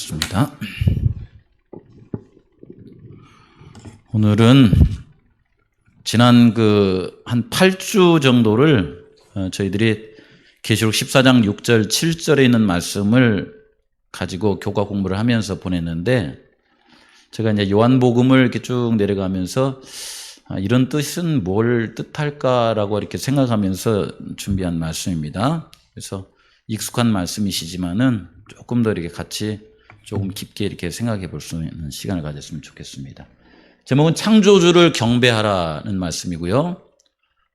기도하겠습니다. 오늘은 지난 한 8주 정도를 저희들이 계시록 14장 6절 7절에 있는 말씀을 가지고 교과 공부를 하면서 보냈는데, 제가 이제 요한복음을 이렇게 쭉 내려가면서 이런 뜻은 뭘 뜻할까라고 이렇게 생각하면서 준비한 말씀입니다. 그래서 익숙한 말씀이시지만은 조금 더 이렇게 같이 조금 깊게 이렇게 생각해 볼 수 있는 시간을 가졌으면 좋겠습니다. 제목은 창조주를 경배하라는 말씀이고요.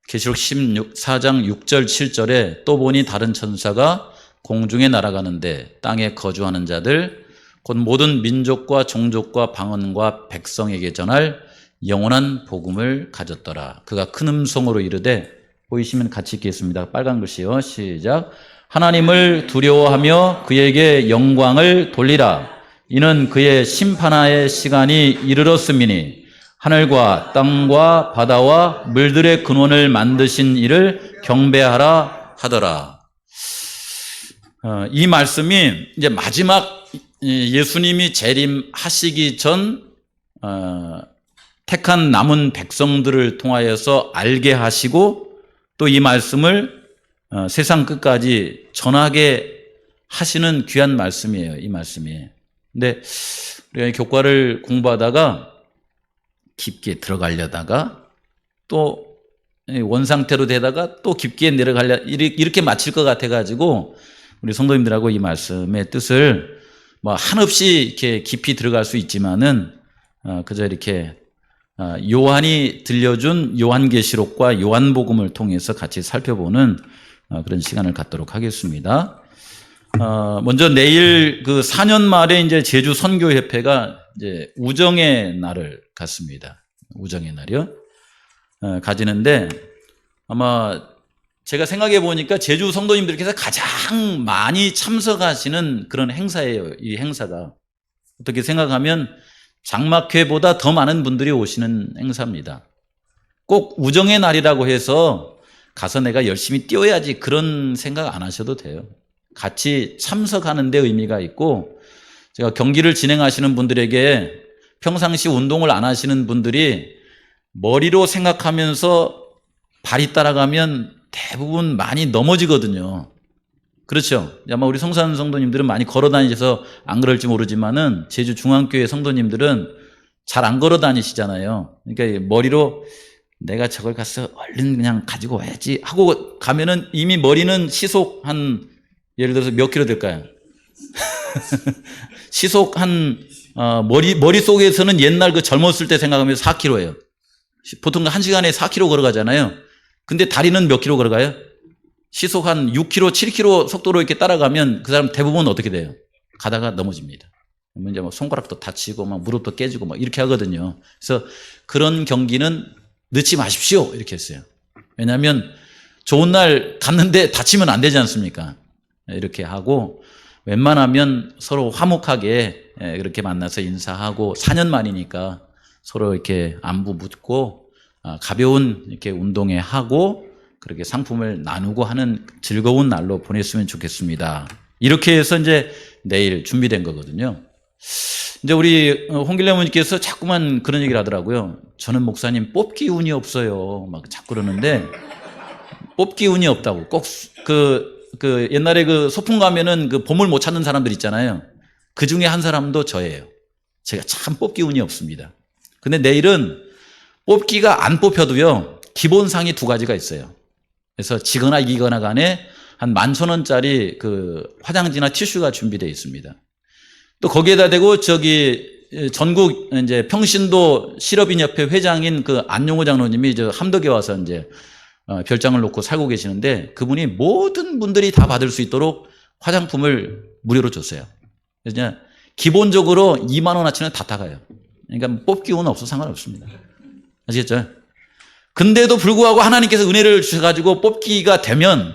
계시록 14장 6절 7절에 또 보니 다른 천사가 공중에 날아가는데 땅에 거주하는 자들 곧 모든 민족과 종족과 방언과 백성에게 전할 영원한 복음을 가졌더라. 그가 큰 음성으로 이르되, 보이시면 같이 읽겠습니다. 빨간 글씨요. 시작. 하나님을 두려워하며 그에게 영광을 돌리라. 이는 그의 심판하의 시간이 이르렀음이니 하늘과 땅과 바다와 물들의 근원을 만드신 이를 경배하라 하더라. 이 말씀이 이제 마지막 예수님이 재림하시기 전 택한 남은 백성들을 통하여서 알게 하시고, 또 이 말씀을 세상 끝까지 전하게 하시는 귀한 말씀이에요. 이 말씀이. 근데 우리가 교과를 공부하다가 깊게 들어가려다가 또 원상태로 되다가 또 깊게 내려가려, 이렇게 마칠 것 같아가지고 우리 성도님들하고 이 말씀의 뜻을 뭐 한없이 이렇게 깊이 들어갈 수 있지만은 그저 이렇게 요한이 들려준 요한계시록과 요한복음을 통해서 같이 살펴보는 그런 시간을 갖도록 하겠습니다. 먼저 내일 4년 말에 이제 제주 선교협회가 이제 우정의 날을 갖습니다. 우정의 날이요. 가지는데, 아마 제가 생각해 보니까 제주 성도님들께서 가장 많이 참석하시는 그런 행사예요. 이 행사가. 어떻게 생각하면 장막회보다 더 많은 분들이 오시는 행사입니다. 꼭 우정의 날이라고 해서 가서 내가 열심히 뛰어야지 그런 생각 안 하셔도 돼요. 같이 참석하는 데 의미가 있고, 제가 경기를 진행하시는 분들에게 평상시 운동을 안 하시는 분들이 머리로 생각하면서 발이 따라가면 대부분 많이 넘어지거든요. 그렇죠? 아마 우리 성산 성도님들은 많이 걸어 다니셔서 안 그럴지 모르지만은 제주 중앙교회 성도님들은 잘 안 걸어 다니시잖아요. 그러니까 머리로 내가 저걸 가서 얼른 그냥 가지고 와야지 하고 가면은 이미 머리는 시속 예를 들어서 몇 킬로 될까요? 시속 머릿속에서는 옛날 젊었을 때 생각하면 4킬로예요. 보통 1시간에 4킬로 걸어가잖아요. 근데 다리는 몇 킬로 걸어가요? 시속 6킬로, 7킬로 속도로 이렇게 따라가면 그 사람 대부분 어떻게 돼요? 가다가 넘어집니다. 이제 손가락도 다치고 무릎도 깨지고 이렇게 하거든요. 그래서 그런 경기는 넣지 마십시오. 이렇게 했어요. 왜냐하면 좋은 날 갔는데 다치면 안 되지 않습니까? 이렇게 하고, 웬만하면 서로 화목하게 이렇게 만나서 인사하고, 4년 만이니까 서로 이렇게 안부 묻고 가벼운 이렇게 운동회 하고 그렇게 상품을 나누고 하는 즐거운 날로 보냈으면 좋겠습니다. 이렇게 해서 이제 내일 준비된 거거든요. 이제 우리 홍길래 어머니께서 자꾸만 그런 얘기를 하더라고요. 저는 목사님 뽑기 운이 없어요. 자꾸 그러는데, 뽑기 운이 없다고. 꼭 옛날에 소풍 가면은 보물 못 찾는 사람들 있잖아요. 그 중에 한 사람도 저예요. 제가 참 뽑기 운이 없습니다. 근데 내일은 뽑기가 안 뽑혀도요, 기본상이 2가지가 있어요. 그래서 지거나 이기거나 간에 한 11,000원짜리 화장지나 티슈가 준비되어 있습니다. 또 거기에다 대고 전국 이제 평신도 실업인협회 회장인 안용호 장로님이 함덕에 와서 이제 별장을 놓고 살고 계시는데, 그분이 모든 분들이 다 받을 수 있도록 화장품을 무료로 줬어요. 그래서 그냥 기본적으로 2만 원어치는 다 타가요. 그러니까 뽑기 운 없어서 상관없습니다. 아시겠죠? 근데도 불구하고 하나님께서 은혜를 주셔가지고 뽑기가 되면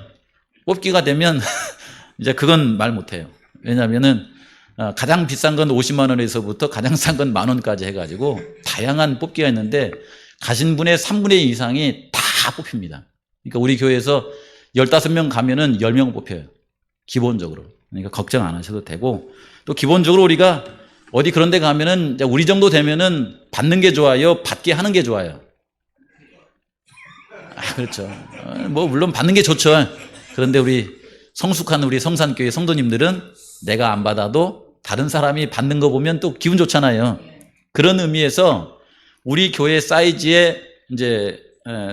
이제 그건 말 못해요. 왜냐하면은 가장 비싼 건 50만 원에서부터 가장 싼 건 10,000원까지 해가지고 다양한 뽑기가 있는데, 가신 분의 3분의 2 이상이 다 뽑힙니다. 그러니까 우리 교회에서 15명 가면은 10명 뽑혀요. 기본적으로. 그러니까 걱정 안 하셔도 되고, 또 기본적으로 우리가 어디 그런 데 가면은 우리 정도 되면은 받는 게 좋아요, 받게 하는 게 좋아요? 그렇죠. 뭐 물론 받는 게 좋죠. 그런데 우리 성숙한 우리 성산교회 성도님들은 내가 안 받아도 다른 사람이 받는 거 보면 또 기분 좋잖아요. 그런 의미에서 우리 교회 사이즈의 이제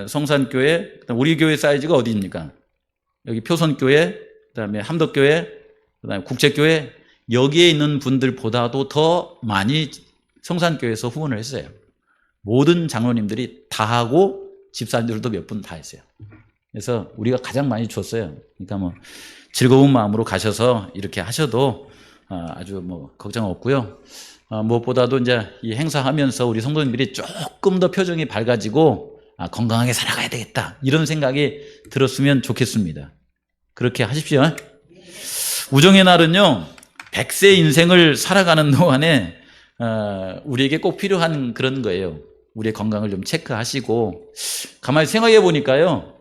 성산교회, 우리 교회 사이즈가 어디입니까? 여기 표선교회, 그다음에 함덕교회, 그다음에 국제교회, 여기에 있는 분들보다도 더 많이 성산교회에서 후원을 했어요. 모든 장로님들이 다 하고 집사님들도 몇 분 다 했어요. 그래서 우리가 가장 많이 줬어요. 그러니까 뭐 즐거운 마음으로 가셔서 이렇게 하셔도 아주 뭐 걱정 없고요. 무엇보다도 이제 이 행사하면서 우리 성도님들이 조금 더 표정이 밝아지고 건강하게 살아가야 되겠다, 이런 생각이 들었으면 좋겠습니다. 그렇게 하십시오. 우정의 날은요, 100세 인생을 살아가는 동안에 우리에게 꼭 필요한 그런 거예요. 우리의 건강을 좀 체크하시고, 가만히 생각해 보니까요,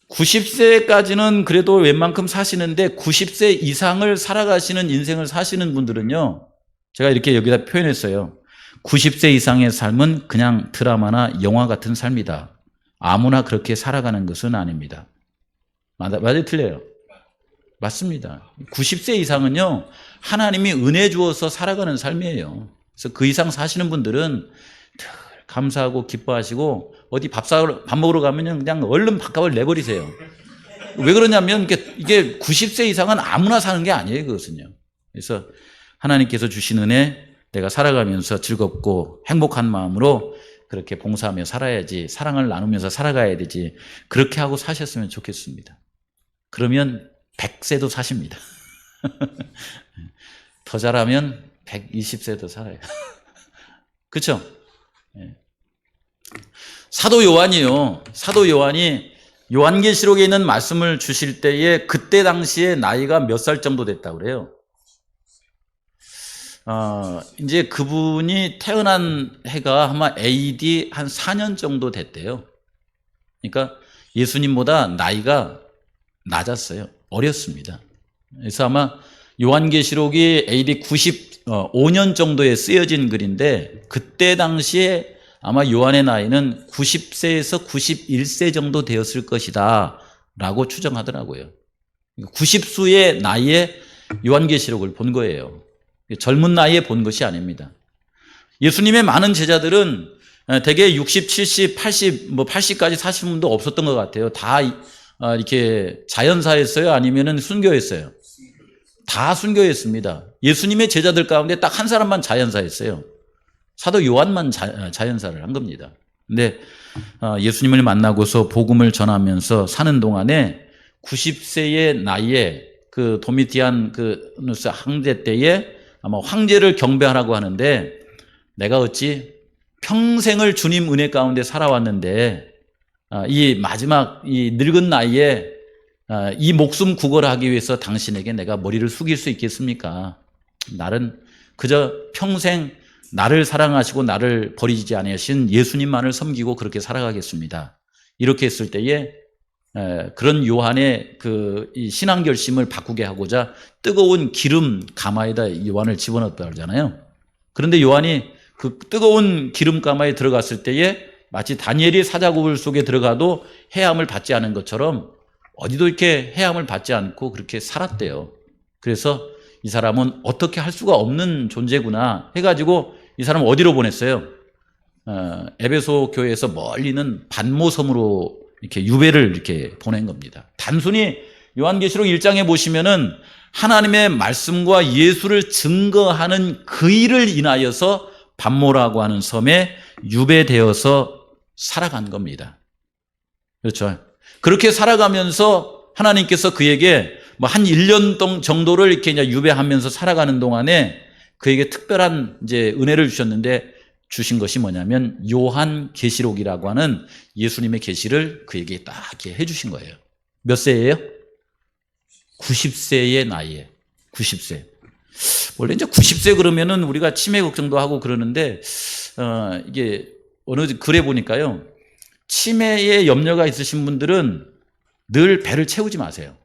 90세까지는 그래도 웬만큼 사시는데 90세 이상을 살아가시는 인생을 사시는 분들은요, 제가 이렇게 여기다 표현했어요. 90세 이상의 삶은 그냥 드라마나 영화 같은 삶이다. 아무나 그렇게 살아가는 것은 아닙니다. 맞아요, 틀려요? 맞습니다. 90세 이상은요, 하나님이 은혜 주어서 살아가는 삶이에요. 그래서 그 이상 사시는 분들은 감사하고 기뻐하시고, 어디 밥 먹으러 가면 그냥 얼른 밥값을 내버리세요. 왜 그러냐면 이게 90세 이상은 아무나 사는 게 아니에요, 그것은요. 그래서 하나님께서 주신 은혜, 내가 살아가면서 즐겁고 행복한 마음으로 그렇게 봉사하며 살아야지, 사랑을 나누면서 살아가야 되지, 그렇게 하고 사셨으면 좋겠습니다. 그러면 100세도 사십니다. 더 잘하면 120세도 살아요. 그렇죠? 사도 요한이요, 사도 요한이 요한계시록에 있는 말씀을 주실 때에 그때 당시에 나이가 몇 살 정도 됐다고 그래요. 이제 그분이 태어난 해가 아마 AD 한 4년 정도 됐대요. 그러니까 예수님보다 나이가 낮았어요. 어렸습니다. 그래서 아마 요한계시록이 AD 95년 정도에 쓰여진 글인데, 그때 당시에 아마 요한의 나이는 90세에서 91세 정도 되었을 것이다 라고 추정하더라고요. 90수의 나이에 요한계시록을 본 거예요. 젊은 나이에 본 것이 아닙니다. 예수님의 많은 제자들은 대개 60, 70, 80, 80까지 사신 분도 없었던 것 같아요. 다 이렇게 자연사였어요? 아니면은 순교했어요? 다 순교했습니다. 예수님의 제자들 가운데 딱 한 사람만 자연사였어요. 사도 요한만 자연사를 한 겁니다. 근데 예수님을 만나고서 복음을 전하면서 사는 동안에 90세의 나이에 그 도미티안 그 누스 황제 때에 아마 황제를 경배하라고 하는데, 내가 어찌 평생을 주님 은혜 가운데 살아왔는데 이 마지막 이 늙은 나이에 이 목숨 구걸하기 위해서 당신에게 내가 머리를 숙일 수 있겠습니까? 나는 그저 평생 나를 사랑하시고 나를 버리지 아니하신 예수님만을 섬기고 그렇게 살아가겠습니다. 이렇게 했을 때에 그런 요한의 이 신앙 결심을 바꾸게 하고자 뜨거운 기름 가마에다 요한을 집어넣었다 그러잖아요. 그런데 요한이 그 뜨거운 기름 가마에 들어갔을 때에 마치 다니엘이 사자굴 속에 들어가도 해함을 받지 않은 것처럼 어디도 이렇게 해함을 받지 않고 그렇게 살았대요. 그래서 이 사람은 어떻게 할 수가 없는 존재구나 해가지고 이 사람을 어디로 보냈어요? 에베소 교회에서 멀리는 반모섬으로 이렇게 유배를 이렇게 보낸 겁니다. 단순히 요한계시록 1장에 보시면은 하나님의 말씀과 예수를 증거하는 그 일을 인하여서 반모라고 하는 섬에 유배되어서 살아간 겁니다. 그렇죠? 그렇게 살아가면서 하나님께서 그에게 한 1년 정도를 이렇게 이제 유배하면서 살아가는 동안에 그에게 특별한 이제 은혜를 주셨는데, 주신 것이 뭐냐면 요한계시록이라고 하는 예수님의 계시를 그에게 딱 이렇게 해주신 거예요. 몇 세예요? 90세의 나이에. 90세. 원래 이제 90세 그러면은 우리가 치매 걱정도 하고 그러는데, 이게 어느 글에 보니까요, 치매에 염려가 있으신 분들은 늘 배를 채우지 마세요.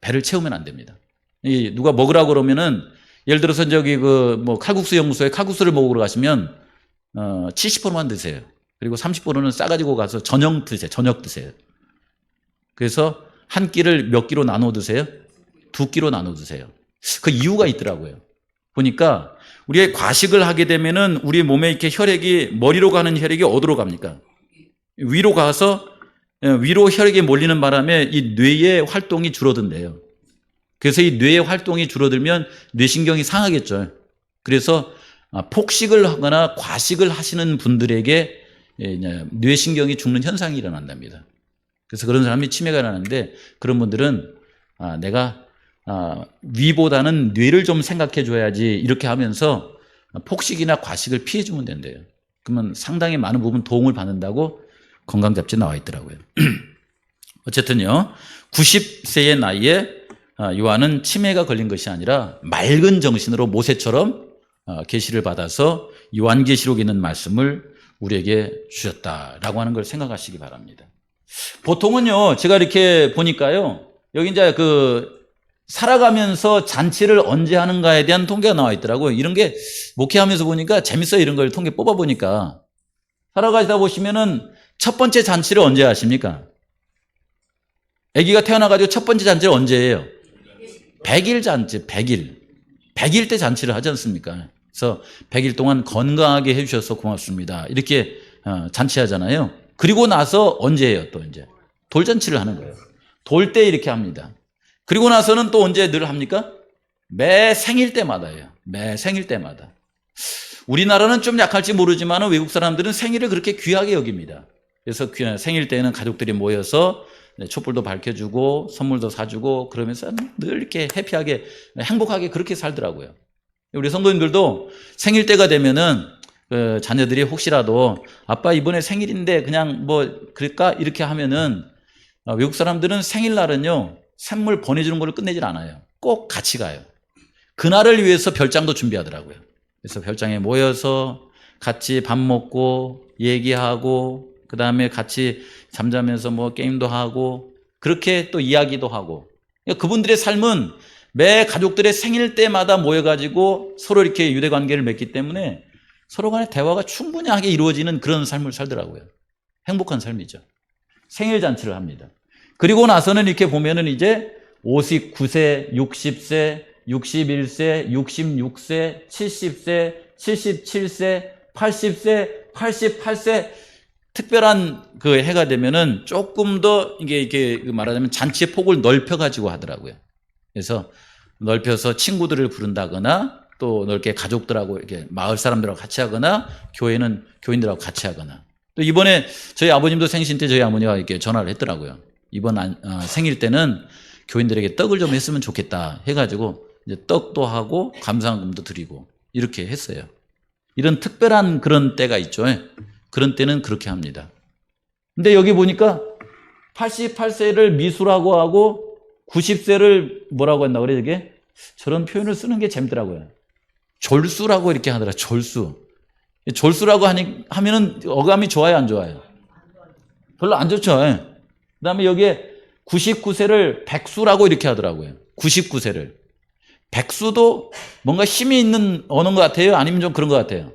배를 채우면 안 됩니다. 누가 먹으라고 그러면은 예를 들어서 저기 칼국수 연구소에 칼국수를 먹으러 가시면 70%만 드세요. 그리고 30%는 싸가지고 가서 저녁 드세요. 그래서 한 끼를 몇 끼로 나눠 드세요? 2끼로 나눠 드세요. 그 이유가 있더라고요. 보니까 우리가 과식을 하게 되면은 우리 몸에 이렇게 혈액이 머리로 가는 혈액이 어디로 갑니까? 위로 가서 위로 혈액이 몰리는 바람에 이 뇌의 활동이 줄어든대요. 그래서 이 뇌의 활동이 줄어들면 뇌신경이 상하겠죠. 그래서 폭식을 하거나 과식을 하시는 분들에게 뇌신경이 죽는 현상이 일어난답니다. 그래서 그런 사람이 치매가 일어나는데 그런 분들은 내가 위보다는 뇌를 좀 생각해 줘야지 이렇게 하면서 폭식이나 과식을 피해 주면 된대요. 그러면 상당히 많은 부분 도움을 받는다고 건강잡지에 나와 있더라고요. 어쨌든요. 90세의 나이에 요한은 치매가 걸린 것이 아니라 맑은 정신으로 모세처럼 계시를 받아서 요한계시록에 있는 말씀을 우리에게 주셨다라고 하는 걸 생각하시기 바랍니다. 보통은요, 제가 이렇게 보니까요, 여기 이제 살아가면서 잔치를 언제 하는가에 대한 통계가 나와 있더라고요. 이런 게 목회하면서 보니까 재밌어요. 이런 걸 통계 뽑아보니까. 살아가시다 보시면은 첫 번째 잔치를 언제 하십니까? 아기가 태어나가지고 첫 번째 잔치를 언제 해요? 100일 잔치, 100일. 100일 때 잔치를 하지 않습니까? 그래서 100일 동안 건강하게 해주셔서 고맙습니다. 이렇게 잔치하잖아요. 그리고 나서 언제 해요? 또 이제 돌잔치를 하는 거예요. 돌 때 이렇게 합니다. 그리고 나서는 또 언제 늘 합니까? 매 생일 때마다 해요. 매 생일 때마다. 우리나라는 좀 약할지 모르지만 외국 사람들은 생일을 그렇게 귀하게 여깁니다. 그래서 생일 때는 가족들이 모여서 촛불도 밝혀주고 선물도 사주고 그러면서 늘 이렇게 해피하게 행복하게 그렇게 살더라고요. 우리 성도님들도 생일 때가 되면은 자녀들이 혹시라도 아빠 이번에 생일인데 그냥 그럴까 이렇게 하면은 외국 사람들은 생일날은요 선물 보내주는 걸 끝내질 않아요. 꼭 같이 가요. 그날을 위해서 별장도 준비하더라고요. 그래서 별장에 모여서 같이 밥 먹고 얘기하고 그 다음에 같이 잠자면서 게임도 하고 그렇게 또 이야기도 하고 그러니까 그분들의 삶은 매 가족들의 생일 때마다 모여가지고 서로 이렇게 유대관계를 맺기 때문에 서로 간의 대화가 충분히 하게 이루어지는 그런 삶을 살더라고요. 행복한 삶이죠. 생일 잔치를 합니다. 그리고 나서는 이렇게 보면은 이제 59세, 60세, 61세, 66세, 70세, 77세, 80세, 88세 특별한 해가 되면은 조금 더 이게 말하자면 잔치의 폭을 넓혀가지고 하더라고요. 그래서 넓혀서 친구들을 부른다거나 또 넓게 가족들하고 이렇게 마을 사람들하고 같이 하거나 교회는 교인들하고 같이 하거나 또 이번에 저희 아버님도 생신 때 저희 어머니가 이렇게 전화를 했더라고요. 이번 생일 때는 교인들에게 떡을 좀 했으면 좋겠다 해가지고 이제 떡도 하고 감사금도 드리고 이렇게 했어요. 이런 특별한 그런 때가 있죠. 그런 때는 그렇게 합니다. 근데 여기 보니까 88세를 미수라고 하고 90세를 뭐라고 했나 그래 이게 저런 표현을 쓰는 게 재밌더라고요. 졸수라고 이렇게 하더라. 졸수. 졸수라고 하면은 어감이 좋아요, 안 좋아요? 별로 안 좋죠. 그다음에 여기에 99세를 백수라고 이렇게 하더라고요. 99세를. 백수도 뭔가 힘이 있는 언어인 것 같아요? 아니면 좀 그런 것 같아요?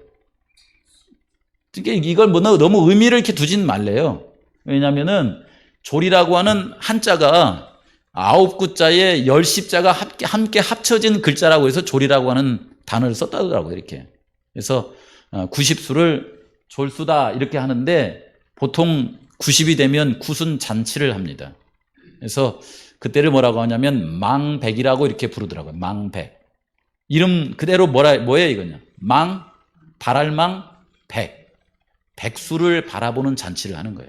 이걸 너무 의미를 이렇게 두진 말래요. 왜냐면은 졸이라고 하는 한자가 9구자에 10자가 함께 합쳐진 글자라고 해서 졸이라고 하는 단어를 썼다더라고요. 이렇게. 그래서 90수를 졸수다 이렇게 하는데 보통 90이 되면 구순 잔치를 합니다. 그래서 그때를 뭐라고 하냐면 망백이라고 이렇게 부르더라고요. 망백. 이름 그대로 뭐예요 이거냐? 발알망, 백. 백수를 바라보는 잔치를 하는 거예요.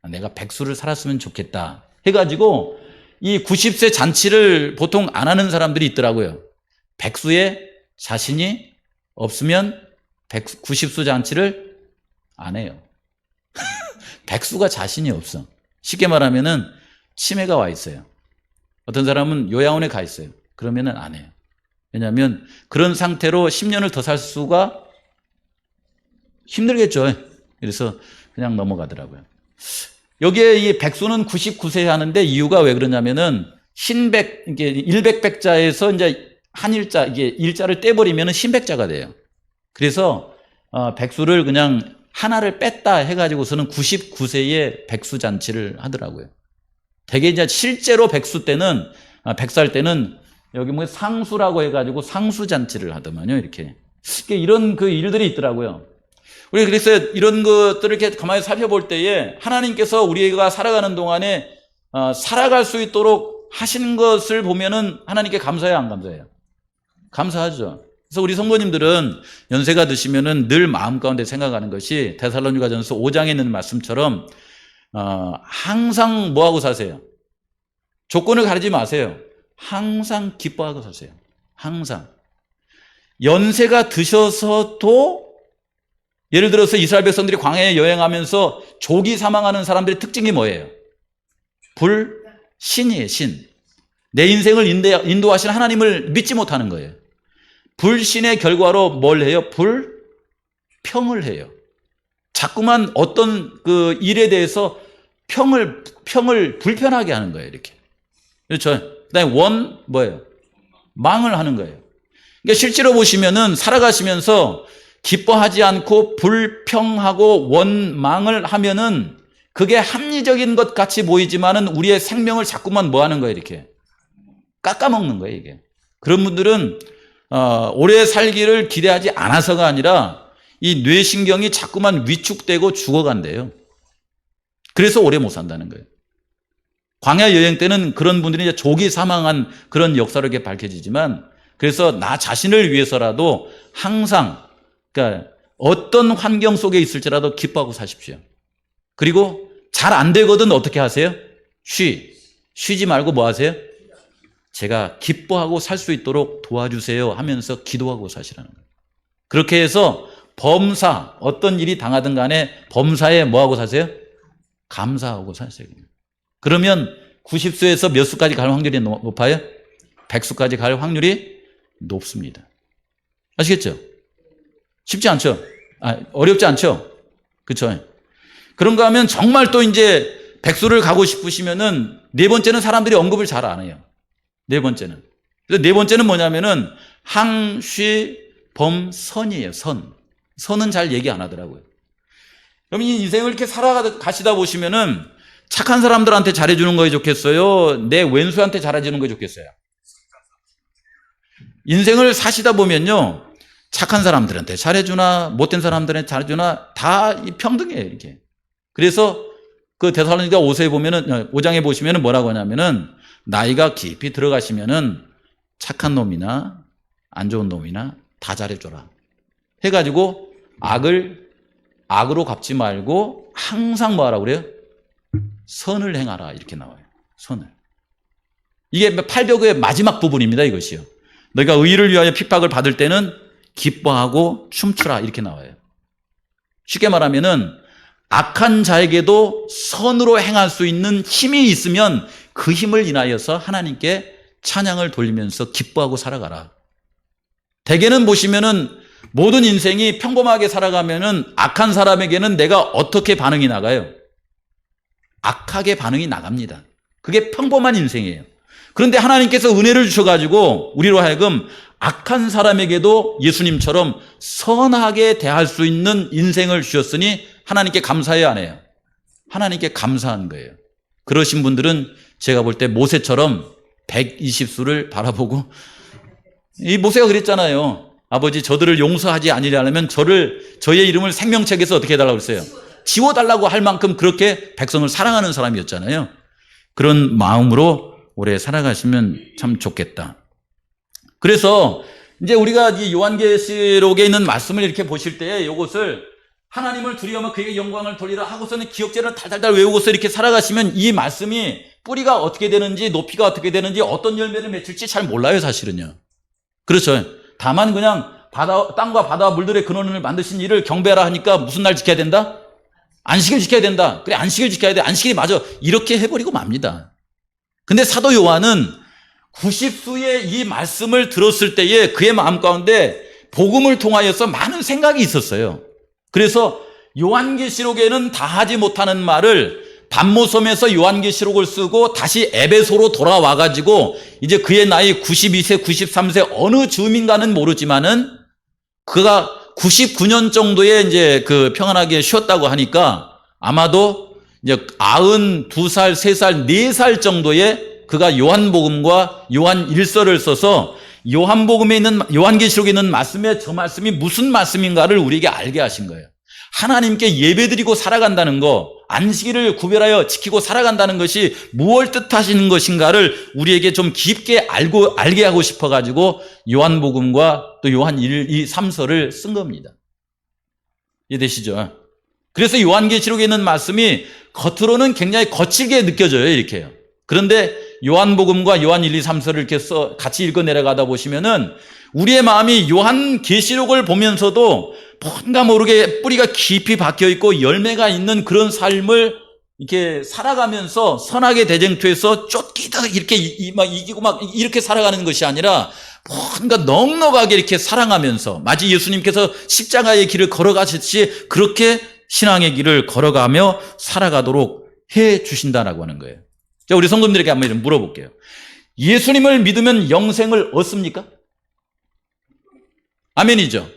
내가 백수를 살았으면 좋겠다 해가지고 이 90세 잔치를 보통 안 하는 사람들이 있더라고요. 백수에 자신이 없으면 90수 잔치를 안 해요. 백수가 자신이 없어. 쉽게 말하면은 치매가 와 있어요. 어떤 사람은 요양원에 가 있어요. 그러면은 안 해요. 왜냐하면 그런 상태로 10년을 더 살 수가 힘들겠죠. 그래서 그냥 넘어가더라고요. 여기에 이 백수는 99세 하는데 이유가 왜 그러냐면은 신백, 이게 일백백자에서 이제 한일자, 이게 일자를 떼버리면 신백자가 돼요. 그래서, 백수를 그냥 하나를 뺐다 해가지고서는 99세에 백수잔치를 하더라고요. 되게 이제 실제로 백수 때는, 백살 때는 여기 뭐 상수라고 해가지고 상수잔치를 하더만요, 이렇게. 이런 그 일들이 있더라고요. 우리 그래서 이런 것들을 이렇게 가만히 살펴볼 때에 하나님께서 우리가 살아가는 동안에 살아갈 수 있도록 하신 것을 보면은 하나님께 감사해요, 안 감사해요? 감사하죠. 그래서 우리 성도님들은 연세가 드시면은 늘 마음 가운데 생각하는 것이 데살로니가전서 5장에 있는 말씀처럼 항상 뭐하고 사세요? 조건을 가리지 마세요. 항상 기뻐하고 사세요. 항상. 연세가 드셔서도 예를 들어서 이스라엘 백성들이 광야에 여행하면서 조기 사망하는 사람들의 특징이 뭐예요? 불신이에요, 신. 내 인생을 인도하시는 하나님을 믿지 못하는 거예요. 불신의 결과로 뭘 해요? 불평을 해요. 자꾸만 어떤 그 일에 대해서 평을 불편하게 하는 거예요, 이렇게. 그렇죠? 그 다음에 뭐예요? 망을 하는 거예요. 그러니까 실제로 보시면은 살아가시면서 기뻐하지 않고 불평하고 원망을 하면은 그게 합리적인 것 같이 보이지만은 우리의 생명을 자꾸만 뭐 하는 거예요, 이렇게. 깎아먹는 거예요, 이게. 그런 분들은, 오래 살기를 기대하지 않아서가 아니라 이 뇌신경이 자꾸만 위축되고 죽어간대요. 그래서 오래 못 산다는 거예요. 광야 여행 때는 그런 분들이 이제 조기 사망한 그런 역사로 이렇게 밝혀지지만 그래서 나 자신을 위해서라도 항상 그러니까 어떤 환경 속에 있을지라도 기뻐하고 사십시오. 그리고 잘 안 되거든 어떻게 하세요? 쉬지 말고 뭐 하세요? 제가 기뻐하고 살 수 있도록 도와주세요 하면서 기도하고 사시라는 거예요. 그렇게 해서 범사, 어떤 일이 당하든 간에 범사에 뭐 하고 사세요? 감사하고 사세요. 그러면 90수에서 몇 수까지 갈 확률이 높아요? 100수까지 갈 확률이 높습니다. 아시겠죠? 쉽지 않죠? 어렵지 않죠? 그렇죠? 그런가 하면 정말 또 이제 백수를 가고 싶으시면은 네 번째는 사람들이 언급을 잘 안 해요. 네 번째는. 그래서 네 번째는 뭐냐면은 항쉬 범선이에요. 선은 잘 얘기 안 하더라고요. 그럼 이 인생을 이렇게 살아가시다 보시면은 착한 사람들한테 잘해주는 거에 좋겠어요? 내 왼수한테 잘해주는 거에 좋겠어요? 인생을 사시다 보면요. 착한 사람들한테 잘해주나 못된 사람들한테 잘해주나 다 평등해요, 이렇게. 그래서 그 데살로니가 5장에 보시면은 뭐라고 하냐면은 나이가 깊이 들어가시면은 착한 놈이나 안 좋은 놈이나 다 잘해줘라. 해가지고 악으로 갚지 말고 항상 뭐 하라고 그래요? 선을 행하라. 이렇게 나와요. 선을. 이게 800의 마지막 부분입니다. 이것이요. 너희가 의를 위하여 핍박을 받을 때는 기뻐하고 춤추라. 이렇게 나와요. 쉽게 말하면은 악한 자에게도 선으로 행할 수 있는 힘이 있으면 그 힘을 인하여서 하나님께 찬양을 돌리면서 기뻐하고 살아가라. 대개는 보시면은 모든 인생이 평범하게 살아가면은 악한 사람에게는 내가 어떻게 반응이 나가요? 악하게 반응이 나갑니다. 그게 평범한 인생이에요. 그런데 하나님께서 은혜를 주셔가지고 우리로 하여금 악한 사람에게도 예수님처럼 선하게 대할 수 있는 인생을 주셨으니 하나님께 감사해야 안 해요? 하나님께 감사한 거예요. 그러신 분들은 제가 볼 때 모세처럼 120수를 바라보고 이 모세가 그랬잖아요. 아버지 저들을 용서하지 아니하려면 저의 이름을 생명책에서 어떻게 해달라고 그랬어요? 지워달라고 할 만큼 그렇게 백성을 사랑하는 사람이었잖아요. 그런 마음으로 오래 살아가시면 참 좋겠다. 그래서 이제 우리가 이 요한계시록에 있는 말씀을 이렇게 보실 때 이것을 하나님을 두려워하며 그에게 영광을 돌리라 하고서는 기억제를 달달달 외우고서 이렇게 살아가시면 이 말씀이 뿌리가 어떻게 되는지 높이가 어떻게 되는지 어떤 열매를 맺힐지 잘 몰라요, 사실은요. 그렇죠. 다만 그냥 땅과 바다와 물들의 근원을 만드신 이를 경배하라 하니까 무슨 날 지켜야 된다? 안식을 지켜야 된다. 그래, 안식을 지켜야 돼. 안식일이 맞아. 이렇게 해버리고 맙니다. 근데 사도 요한은 90수의 이 말씀을 들었을 때에 그의 마음 가운데 복음을 통하여서 많은 생각이 있었어요. 그래서 요한계시록에는 다 하지 못하는 말을 반모섬에서 요한계시록을 쓰고 다시 에베소로 돌아와가지고 이제 그의 나이 92세, 93세 어느 즈음인가는 모르지만은 그가 99년 정도에 이제 그 평안하게 쉬었다고 하니까 아마도 이제 92살, 3살, 4살 정도에 그가 요한복음과 요한 1서를 써서 요한복음에 있는, 요한계시록에 있는 말씀에 저 말씀이 무슨 말씀인가를 우리에게 알게 하신 거예요. 하나님께 예배드리고 살아간다는 거, 안식일을 구별하여 지키고 살아간다는 것이 무엇을 뜻하시는 것인가를 우리에게 좀 깊게 알게 하고 싶어가지고 요한복음과 또 요한 1, 2, 3서를 쓴 겁니다. 이해되시죠? 그래서 요한계시록에 있는 말씀이 겉으로는 굉장히 거칠게 느껴져요, 이렇게요. 그런데 요한복음과 요한 1, 2, 3서를 이렇게 같이 읽어 내려가다 보시면은 우리의 마음이 요한계시록을 보면서도 뭔가 모르게 뿌리가 깊이 박혀 있고 열매가 있는 그런 삶을 이렇게 살아가면서 선하게 대쟁투해서 쫓기다 이렇게 막 이기고 막 이렇게 살아가는 것이 아니라 뭔가 넉넉하게 이렇게 사랑하면서 마치 예수님께서 십자가의 길을 걸어가셨듯이 그렇게 신앙의 길을 걸어가며 살아가도록 해 주신다라고 하는 거예요. 자, 우리 성도님들에게 한번 물어볼게요. 예수님을 믿으면 영생을 얻습니까? 아멘이죠.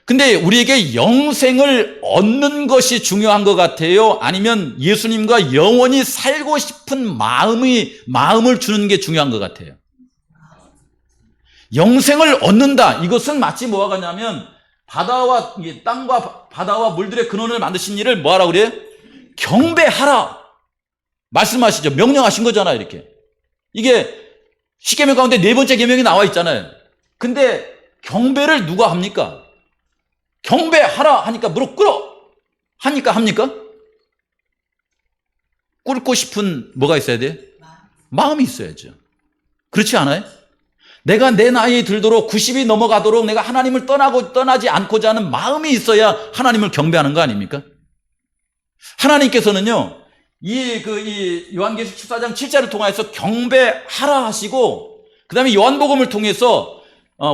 근데 우리에게 영생을 얻는 것이 중요한 것 같아요? 아니면 예수님과 영원히 살고 싶은 마음을 주는 게 중요한 것 같아요? 영생을 얻는다. 이것은 마치 뭐와 같냐면 바다와 땅과 바다와 물들의 근원을 만드신 이를 뭐하라 그래요? 경배하라. 말씀하시죠. 명령하신 거잖아요, 이렇게. 이게 십계명 가운데 4번째 계명이 나와 있잖아요. 근데 경배를 누가 합니까? 경배하라 하니까 무릎 꿇어 하니까 합니까? 꿇고 싶은 뭐가 있어야 돼요? 마음이 있어야죠. 그렇지 않아요? 내가 내 나이 들도록 90이 넘어가도록 내가 하나님을 떠나지 않고자 하는 마음이 있어야 하나님을 경배하는 거 아닙니까? 하나님께서는요, 이 요한계시록 14장 7절을 통해서 경배하라 하시고, 그 다음에 요한복음을 통해서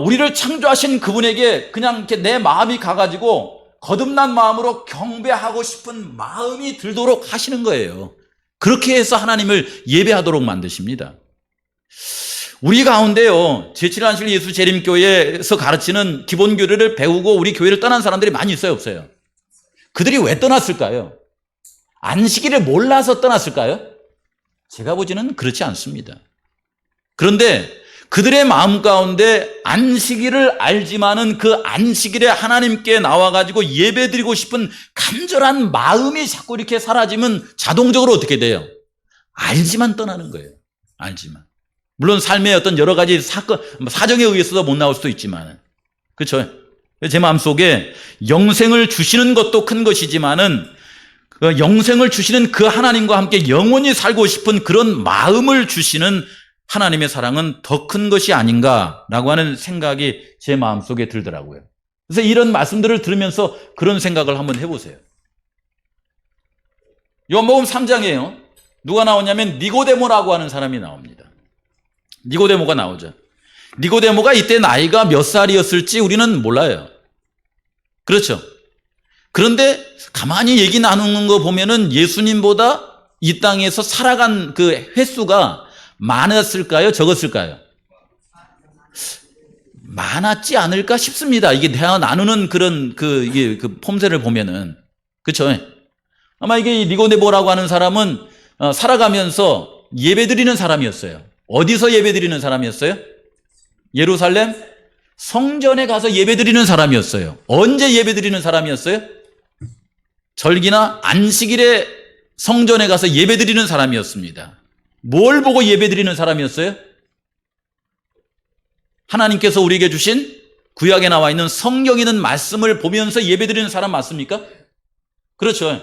우리를 창조하신 그분에게 그냥 이렇게 내 마음이 가가지고 거듭난 마음으로 경배하고 싶은 마음이 들도록 하시는 거예요. 그렇게 해서 하나님을 예배하도록 만드십니다. 우리 가운데요, 제7안식 예수 재림교회에서 가르치는 기본 교리를 배우고 우리 교회를 떠난 사람들이 많이 있어요, 없어요? 그들이 왜 떠났을까요? 안식일을 몰라서 떠났을까요? 제가 보기에는 그렇지 않습니다. 그런데 그들의 마음 가운데 안식일을 알지만은 그 안식일에 하나님께 나와가지고 예배드리고 싶은 간절한 마음이 자꾸 이렇게 사라지면 자동적으로 어떻게 돼요? 알지만 떠나는 거예요. 알지만. 물론 삶의 어떤 여러 가지 사정에 의해서도 못 나올 수도 있지만. 그렇죠? 제 마음속에 영생을 주시는 것도 큰 것이지만은 그 영생을 주시는 그 하나님과 함께 영원히 살고 싶은 그런 마음을 주시는 하나님의 사랑은 더 큰 것이 아닌가라고 하는 생각이 제 마음속에 들더라고요. 그래서 이런 말씀들을 들으면서 그런 생각을 한번 해보세요. 요한복음 3장이에요. 누가 나오냐면 니고데모라고 하는 사람이 나옵니다. 니고데모가 나오죠. 니고데모가 이때 나이가 몇 살이었을지 우리는 몰라요. 그렇죠. 그런데 가만히 얘기 나누는 거 보면은 예수님보다 이 땅에서 살아간 그 횟수가 많았을까요? 적었을까요? 많았지 않을까 싶습니다. 이게 대화 나누는 그런 이게 폼새를 보면은. 그쵸? 아마 이게 니고데모라고 하는 사람은 살아가면서 예배드리는 사람이었어요. 어디서 예배드리는 사람이었어요? 예루살렘 성전에 가서 예배드리는 사람이었어요. 언제 예배드리는 사람이었어요? 절기나 안식일에 성전에 가서 예배드리는 사람이었습니다. 뭘 보고 예배드리는 사람이었어요? 하나님께서 우리에게 주신 구약에 나와 있는 성경에 있는 말씀을 보면서 예배드리는 사람 맞습니까? 그렇죠.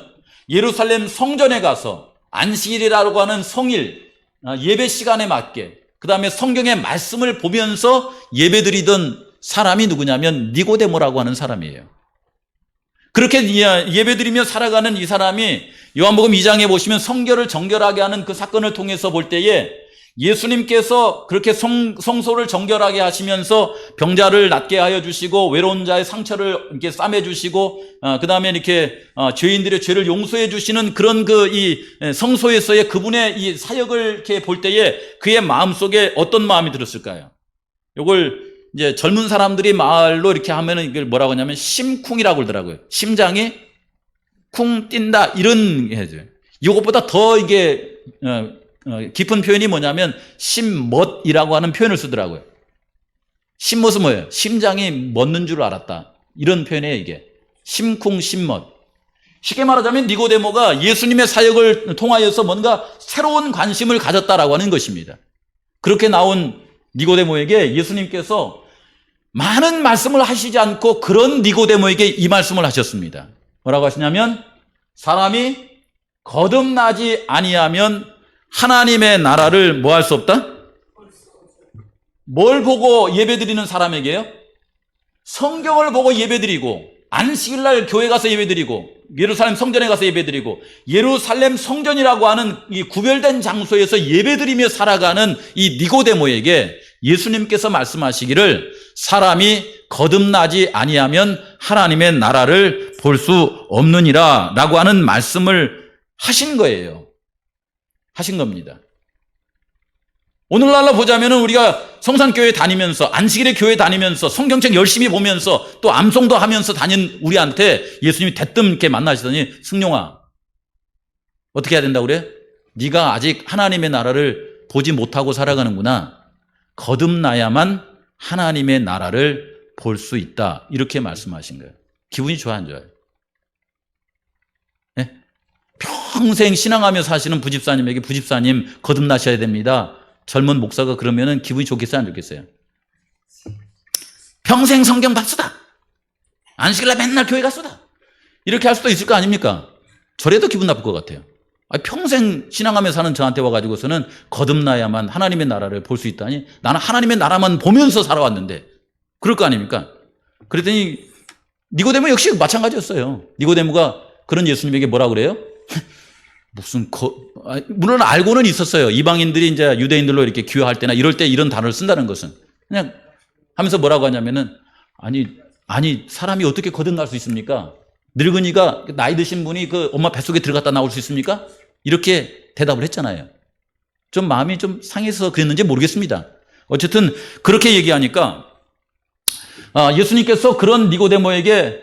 예루살렘 성전에 가서 안식일이라고 하는 성일 예배 시간에 맞게 그 다음에 성경의 말씀을 보면서 예배드리던 사람이 누구냐면 니고데모라고 하는 사람이에요. 그렇게 예배드리며 살아가는 이 사람이 요한복음 2장에 보시면 성결을 정결하게 하는 그 사건을 통해서 볼 때에 예수님께서 그렇게 성소를 정결하게 하시면서 병자를 낫게 하여 주시고 외로운 자의 상처를 이렇게 싸매 주시고 그 다음에 이렇게 죄인들의 죄를 용서해 주시는 그런 이 성소에서의 그분의 이 사역을 이렇게 볼 때에 그의 마음속에 어떤 마음이 들었을까요? 이걸 이제 젊은 사람들이 말로 이렇게 하면은 이걸 뭐라고 하냐면 심쿵이라고 그러더라고요. 심장이 쿵 뛴다 이런 게 해줘요. 이것보다 더 이게 깊은 표현이 뭐냐면 심멋이라고 하는 표현을 쓰더라고요. 심멋은 뭐예요? 심장이 멎는 줄 알았다. 이런 표현이에요, 이게. 심쿵, 심멋. 쉽게 말하자면 니고데모가 예수님의 사역을 통하여서 뭔가 새로운 관심을 가졌다라고 하는 것입니다. 그렇게 나온 니고데모에게 예수님께서 많은 말씀을 하시지 않고 그런 니고데모에게 이 말씀을 하셨습니다. 뭐라고 하시냐면 사람이 거듭나지 아니하면 하나님의 나라를 뭐 할 수 없다? 뭘 보고 예배드리는 사람에게요? 성경을 보고 예배드리고 안식일날 교회 가서 예배드리고 예루살렘 성전에 가서 예배드리고 예루살렘 성전이라고 하는 이 구별된 장소에서 예배드리며 살아가는 이 니고데모에게 예수님께서 말씀하시기를 사람이 거듭나지 아니하면 하나님의 나라를 볼 수 없느니라 라고 하는 말씀을 하신 거예요. 하신 겁니다. 오늘날로 보자면은 우리가 성산교회 다니면서 안식일에 교회 다니면서 성경책 열심히 보면서 또 암송도 하면서 다닌 우리한테 예수님이 대뜸 이렇게 만나시더니 승용아 어떻게 해야 된다고 그래? 네가 아직 하나님의 나라를 보지 못하고 살아가는구나. 거듭나야만 하나님의 나라를 볼 수 있다. 이렇게 말씀하신 거예요. 기분이 좋아 안 좋아요? 네? 평생 신앙하며 사시는 부집사님에게 부집사님 거듭나셔야 됩니다. 젊은 목사가 그러면은 기분이 좋겠어요, 안 좋겠어요? 평생 성경 다 쓰다. 안식일날 맨날 교회 갔수다. 이렇게 할 수도 있을 거 아닙니까? 저래도 기분 나쁠 것 같아요. 평생 신앙하며 사는 저한테 와가지고서는 거듭나야만 하나님의 나라를 볼 수 있다니 나는 하나님의 나라만 보면서 살아왔는데 그럴 거 아닙니까? 그랬더니 니고데모 역시 마찬가지였어요. 니고데모가 그런 예수님에게 뭐라 그래요? 물론 알고는 있었어요. 이방인들이 이제 유대인들로 이렇게 기여할 때나 이럴 때 이런 단어를 쓴다는 것은. 그냥 하면서 뭐라고 하냐면은, 아니, 사람이 어떻게 거듭날 수 있습니까? 늙은이가, 나이 드신 분이 그 엄마 뱃속에 들어갔다 나올 수 있습니까? 이렇게 대답을 했잖아요. 좀 마음이 좀 상해서 그랬는지 모르겠습니다. 어쨌든 그렇게 얘기하니까, 예수님께서 그런 니고데모에게,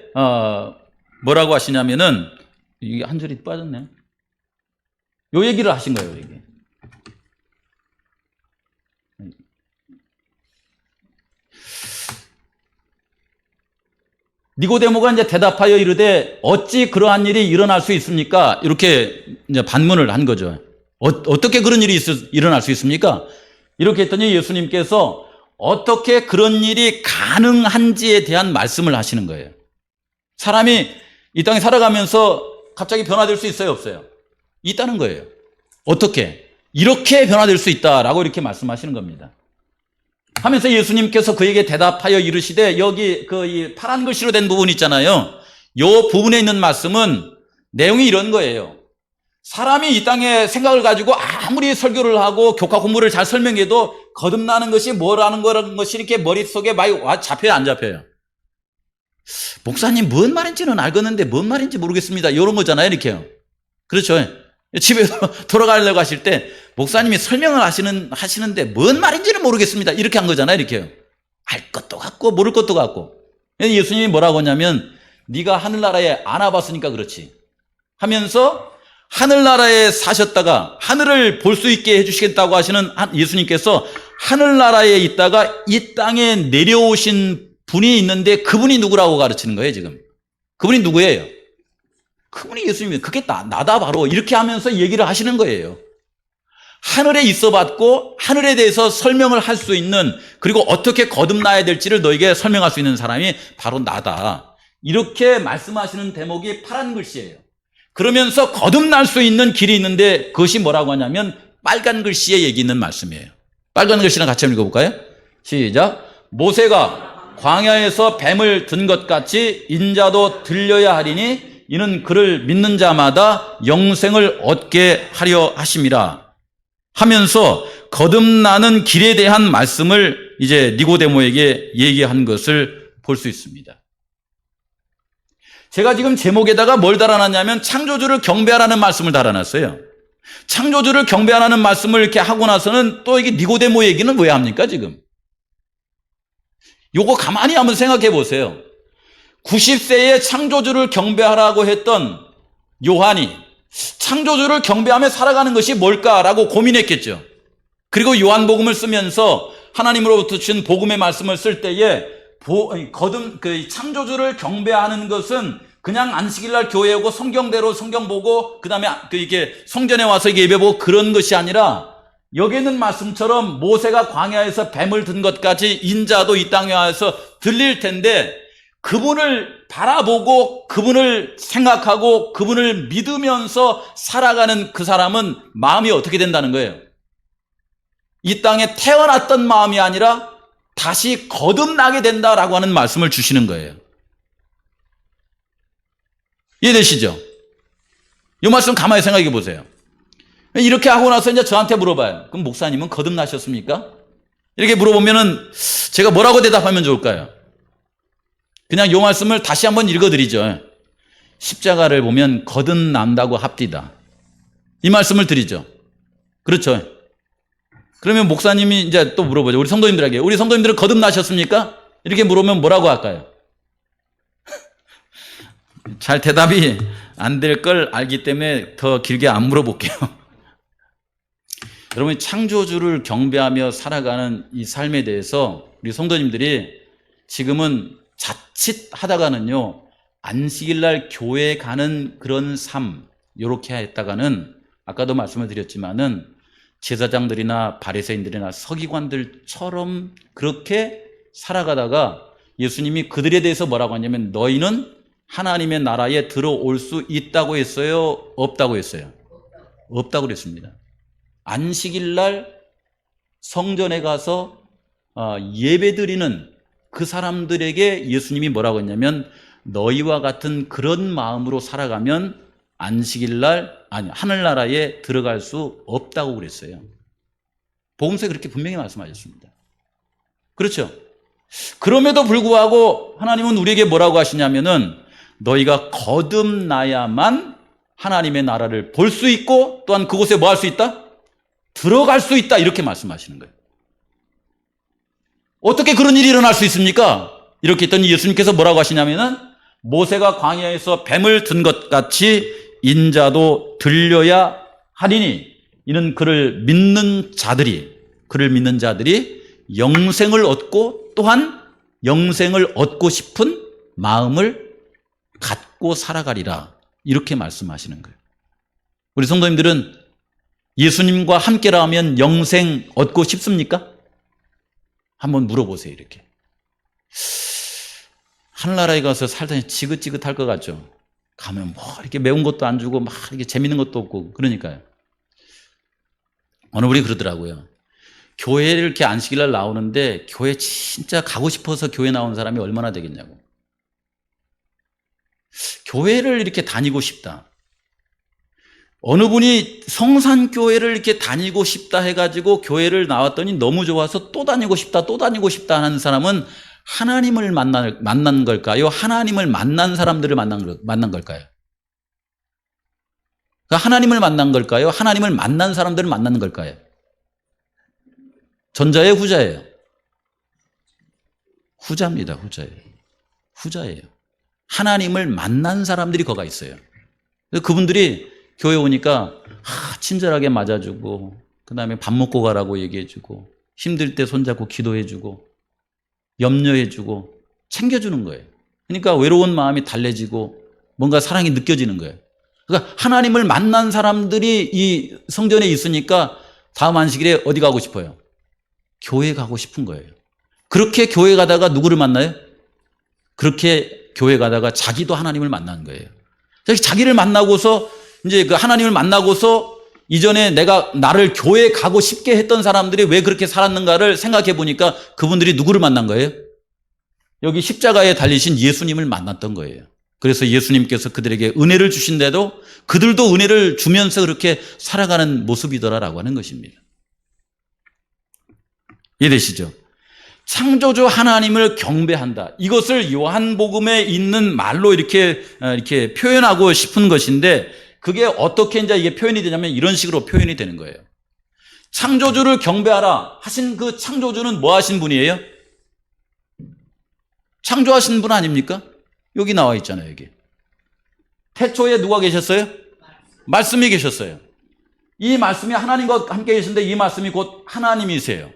뭐라고 하시냐면은, 이게 한 줄이 빠졌네. 요 얘기를 하신 거예요, 이게. 니고데모가 이제 대답하여 이르되 어찌 그러한 일이 일어날 수 있습니까? 이렇게 이제 반문을 한 거죠. 어떻게 그런 일이 일어날 수 있습니까? 이렇게 했더니 예수님께서 어떻게 그런 일이 가능한지에 대한 말씀을 하시는 거예요. 사람이 이 땅에 살아가면서 갑자기 변화될 수 있어요, 없어요? 있다는 거예요. 어떻게? 이렇게 변화될 수 있다라고 이렇게 말씀하시는 겁니다. 하면서 예수님께서 그에게 대답하여 이르시되 여기 이 파란 글씨로 된 부분 있잖아요. 요 부분에 있는 말씀은 내용이 이런 거예요. 사람이 이 땅에 생각을 가지고 아무리 설교를 하고 교과 공부를 잘 설명해도 거듭나는 것이 뭐라는 것이 이렇게 머릿속에 많이 잡혀요, 안 잡혀요? 목사님 뭔 말인지는 알겠는데 뭔 말인지 모르겠습니다. 이런 거잖아요, 이렇게요. 그렇죠. 집에 돌아가려고 하실 때 목사님이 설명을 하시는데 뭔 말인지는 모르겠습니다. 이렇게 한 거잖아요, 이렇게요. 알 것도 같고 모를 것도 같고. 예수님이 뭐라고 하냐면 네가 하늘나라에 안 와봤으니까 그렇지 하면서 하늘나라에 사셨다가 하늘을 볼 수 있게 해주시겠다고 하시는 예수님께서 하늘나라에 있다가 이 땅에 내려오신 분이 있는데 그분이 누구라고 가르치는 거예요, 지금. 그분이 누구예요? 그분이 예수님이에요. 그게 나다 바로. 이렇게 하면서 얘기를 하시는 거예요. 하늘에 있어봤고 하늘에 대해서 설명을 할 수 있는, 그리고 어떻게 거듭나야 될지를 너에게 설명할 수 있는 사람이 바로 나다. 이렇게 말씀하시는 대목이 파란 글씨예요. 그러면서 거듭날 수 있는 길이 있는데 그것이 뭐라고 하냐면 빨간 글씨에 얘기 있는 말씀이에요. 빨간 글씨랑 같이 한번 읽어볼까요? 시작. 모세가 광야에서 뱀을 든 것 같이 인자도 들려야 하리니 이는 그를 믿는 자마다 영생을 얻게 하려 하심이라 하면서 거듭나는 길에 대한 말씀을 이제 니고데모에게 얘기한 것을 볼 수 있습니다. 제가 지금 제목에다가 뭘 달아놨냐면 창조주를 경배하라는 말씀을 달아놨어요. 창조주를 경배하라는 말씀을 이렇게 하고 나서는 또 이게 니고데모 얘기는 왜 합니까 지금? 요거 가만히 한번 생각해 보세요. 90세에 창조주를 경배하라고 했던 요한이 창조주를 경배하며 살아가는 것이 뭘까라고 고민했겠죠. 그리고 요한복음을 쓰면서 하나님으로부터 주신 복음의 말씀을 쓸 때에 창조주를 경배하는 것은 그냥 안식일날 교회 오고 성경대로 성경 보고 그다음에 이게 성전에 와서 예배 보고 그런 것이 아니라 여기 있는 말씀처럼 모세가 광야에서 뱀을 든 것까지 인자도 이 땅에 와서 들릴 텐데 그분을 바라보고 그분을 생각하고 그분을 믿으면서 살아가는 그 사람은 마음이 어떻게 된다는 거예요? 이 땅에 태어났던 마음이 아니라 다시 거듭나게 된다라고 하는 말씀을 주시는 거예요. 이해되시죠? 이 말씀 가만히 생각해 보세요. 이렇게 하고 나서 이제 저한테 물어봐요. 그럼 목사님은 거듭나셨습니까? 이렇게 물어보면은 제가 뭐라고 대답하면 좋을까요? 그냥 이 말씀을 다시 한번 읽어드리죠. 십자가를 보면 거듭난다고 합디다. 이 말씀을 드리죠. 그렇죠. 그러면 목사님이 이제 또 물어보죠. 우리 성도님들에게. 우리 성도님들은 거듭나셨습니까? 이렇게 물으면 뭐라고 할까요? 잘 대답이 안 될 걸 알기 때문에 더 길게 안 물어볼게요. 여러분, 창조주를 경배하며 살아가는 이 삶에 대해서 우리 성도님들이 지금은 자칫 하다가는요, 안식일날 교회 가는 그런 삶, 요렇게 했다가는 아까도 말씀을 드렸지만은 제사장들이나 바리새인들이나 서기관들처럼 그렇게 살아가다가 예수님이 그들에 대해서 뭐라고 하냐면 너희는 하나님의 나라에 들어올 수 있다고 했어요? 없다고 했어요? 없다고 그랬습니다. 안식일날 성전에 가서 예배드리는 그 사람들에게 예수님이 뭐라고 했냐면 너희와 같은 그런 마음으로 살아가면 하늘나라에 들어갈 수 없다고 그랬어요. 복음서에 그렇게 분명히 말씀하셨습니다. 그렇죠? 그럼에도 불구하고 하나님은 우리에게 뭐라고 하시냐면은 너희가 거듭나야만 하나님의 나라를 볼 수 있고 또한 그곳에 뭐 할 수 있다? 들어갈 수 있다. 이렇게 말씀하시는 거예요. 어떻게 그런 일이 일어날 수 있습니까? 이렇게 했더니 예수님께서 뭐라고 하시냐면은 모세가 광야에서 뱀을 든 것 같이 인자도 들려야 하리니 이는 그를 믿는 자들이 영생을 얻고 또한 영생을 얻고 싶은 마음을 갖고 살아가리라. 이렇게 말씀하시는 거예요. 우리 성도님들은 예수님과 함께라면 영생 얻고 싶습니까? 한번 물어보세요. 이렇게 하늘나라에 가서 살다니 지긋지긋할 것 같죠? 가면 뭐 이렇게 매운 것도 안 주고 막 이렇게 재밌는 것도 없고 그러니까요. 어느 분이 그러더라고요. 교회를 이렇게 안식일날 나오는데 교회 진짜 가고 싶어서 교회 나온 사람이 얼마나 되겠냐고. 교회를 이렇게 다니고 싶다. 어느 분이 성산교회를 이렇게 다니고 싶다 해가지고 교회를 나왔더니 너무 좋아서 또 다니고 싶다 하는 사람은 하나님을 만난 걸까요? 하나님을 만난 사람들을 만난 걸까요? 그러니까 하나님을 만난 걸까요? 하나님을 만난 사람들을 만나는 걸까요? 전자예요, 후자예요? 후자입니다, 후자예요. 하나님을 만난 사람들이 거가 있어요. 그분들이 교회 오니까 친절하게 맞아주고 그 다음에 밥 먹고 가라고 얘기해주고 힘들 때 손잡고 기도해주고 염려해주고 챙겨주는 거예요. 그러니까 외로운 마음이 달래지고 뭔가 사랑이 느껴지는 거예요. 그러니까 하나님을 만난 사람들이 이 성전에 있으니까 다음 안식일에 어디 가고 싶어요? 교회 가고 싶은 거예요. 그렇게 교회 가다가 누구를 만나요? 그렇게 교회 가다가 자기도 하나님을 만난 거예요. 자기를 만나고서 이제 그 하나님을 만나고서 이전에 나를 교회 가고 싶게 했던 사람들이 왜 그렇게 살았는가를 생각해 보니까 그분들이 누구를 만난 거예요? 여기 십자가에 달리신 예수님을 만났던 거예요. 그래서 예수님께서 그들에게 은혜를 주신데도 그들도 은혜를 주면서 그렇게 살아가는 모습이더라라고 하는 것입니다. 이해되시죠? 창조주 하나님을 경배한다. 이것을 요한복음에 있는 말로 이렇게 표현하고 싶은 것인데, 그게 어떻게 이제 이게 표현이 되냐면 이런 식으로 표현이 되는 거예요. 창조주를 경배하라 하신 그 창조주는 뭐 하신 분이에요? 창조하신 분 아닙니까? 여기 나와 있잖아요, 여기. 태초에 누가 계셨어요? 말씀이 계셨어요. 이 말씀이 하나님과 함께 계신데 이 말씀이 곧 하나님이세요.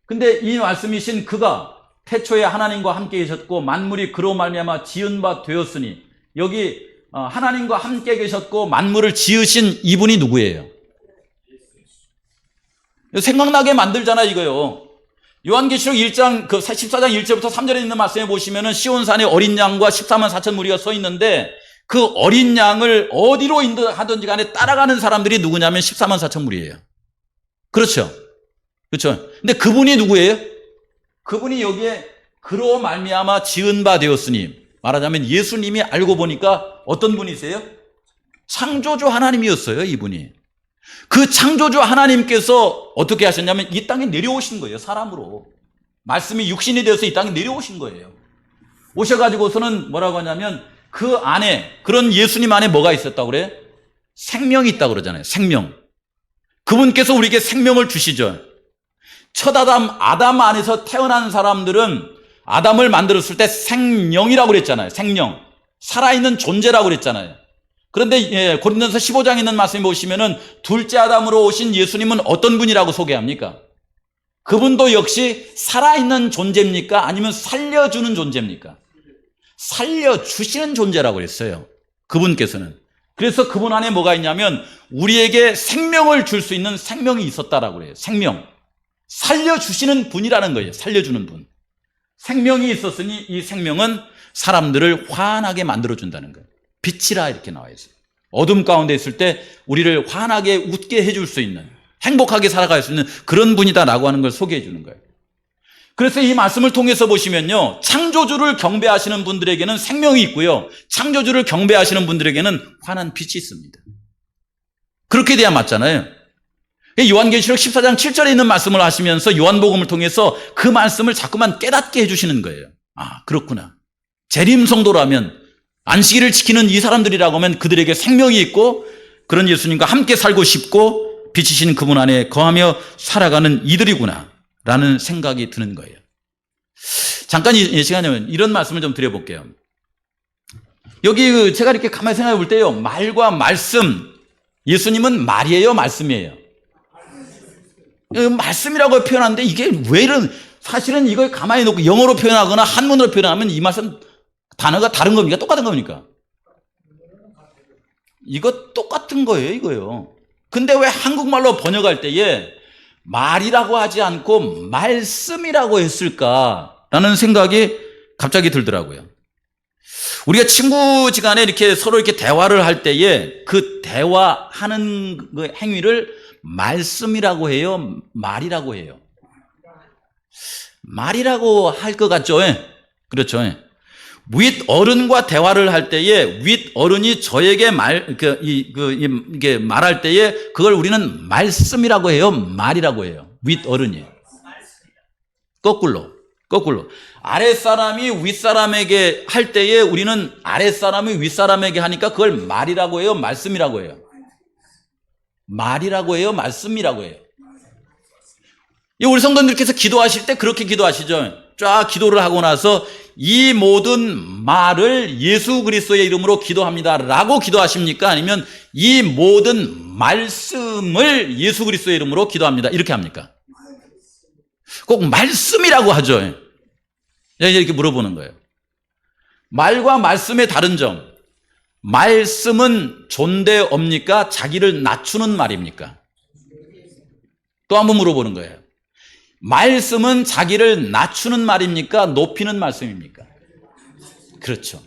근데 이 말씀이신 그가 태초에 하나님과 함께 계셨고 만물이 그로 말미암아 지은 바 되었으니, 여기 하나님과 함께 계셨고 만물을 지으신 이분이 누구예요? 생각나게 만들잖아 이거요. 요한계시록 1장 14장 1절부터 3절에 있는 말씀에 보시면은 시온산에 어린 양과 14만 4천 무리가 서 있는데, 그 어린 양을 어디로 인도하든지 간에 따라가는 사람들이 누구냐면 14만 4천 무리예요. 그렇죠? 그렇죠? 근데 그분이 누구예요? 그분이 여기에 그로 말미암아 지은 바 되었으니, 말하자면 예수님이 알고 보니까 어떤 분이세요? 창조주 하나님이었어요, 이분이. 그 창조주 하나님께서 어떻게 하셨냐면 이 땅에 내려오신 거예요, 사람으로. 말씀이 육신이 되어서 이 땅에 내려오신 거예요. 오셔가지고서는 뭐라고 하냐면 그 안에, 그런 예수님 안에 뭐가 있었다고 그래요? 생명이 있다고 그러잖아요. 생명. 그분께서 우리에게 생명을 주시죠. 첫 아담 안에서 태어난 사람들은 아담을 만들었을 때 생명이라고 그랬잖아요. 생명. 살아있는 존재라고 그랬잖아요. 그런데 고린도서 15장에 있는 말씀에 보시면은 둘째 아담으로 오신 예수님은 어떤 분이라고 소개합니까? 그분도 역시 살아있는 존재입니까? 아니면 살려주는 존재입니까? 살려주시는 존재라고 그랬어요, 그분께서는. 그래서 그분 안에 뭐가 있냐면 우리에게 생명을 줄 수 있는 생명이 있었다라고 그래요. 생명. 살려주시는 분이라는 거예요. 살려주는 분. 생명이 있었으니 이 생명은 사람들을 환하게 만들어준다는 거예요. 빛이라 이렇게 나와 있어요. 어둠 가운데 있을 때 우리를 환하게 웃게 해줄 수 있는, 행복하게 살아갈 수 있는 그런 분이다라고 하는 걸 소개해 주는 거예요. 그래서 이 말씀을 통해서 보시면요, 창조주를 경배하시는 분들에게는 생명이 있고요, 창조주를 경배하시는 분들에게는 환한 빛이 있습니다. 그렇게 돼야 맞잖아요. 요한계시록 14장 7절에 있는 말씀을 하시면서 요한복음을 통해서 그 말씀을 자꾸만 깨닫게 해주시는 거예요. 아, 그렇구나. 재림 성도라면, 안식일을 지키는 이 사람들이라고 하면 그들에게 생명이 있고 그런 예수님과 함께 살고 싶고 빛이신 그분 안에 거하며 살아가는 이들이구나 라는 생각이 드는 거예요. 잠깐 이 시간에 이런 말씀을 좀 드려볼게요. 여기 제가 이렇게 가만히 생각해 볼 때요, 말과 말씀, 예수님은 말이에요, 말씀이에요? 말씀이라고 표현하는데 이게 왜 이런, 사실은 이걸 가만히 놓고 영어로 표현하거나 한문으로 표현하면 이 말씀 단어가 다른 겁니까? 똑같은 겁니까? 이거 똑같은 거예요, 이거요. 근데 왜 한국말로 번역할 때에 말이라고 하지 않고 말씀이라고 했을까라는 생각이 갑자기 들더라고요. 우리가 친구지간에 이렇게 서로 이렇게 대화를 할 때에 그 대화하는 그 행위를 말씀이라고 해요, 말이라고 해요? 말이라고 할 것 같죠? 그렇죠. 윗 어른과 대화를 할 때에 윗 어른이 저에게 이게 말할 때에 그걸 우리는 말씀이라고 해요, 말이라고 해요? 윗 어른이. 거꾸로. 아랫사람이 윗사람에게 할 때에 우리는 아랫사람이 윗사람에게 하니까 그걸 말이라고 해요, 말씀이라고 해요? 말이라고 해요, 말씀이라고 해요? 우리 성도님들께서 기도하실 때 그렇게 기도하시죠. 쫙 기도를 하고 나서 이 모든 말을 예수 그리스도의 이름으로 기도합니다 라고 기도하십니까? 아니면 이 모든 말씀을 예수 그리스도의 이름으로 기도합니다 이렇게 합니까? 꼭 말씀이라고 하죠. 이렇게 물어보는 거예요. 말과 말씀의 다른 점, 말씀은 존대업니까? 자기를 낮추는 말입니까? 또 한번 물어보는 거예요. 말씀은 자기를 낮추는 말입니까? 높이는 말씀입니까? 그렇죠.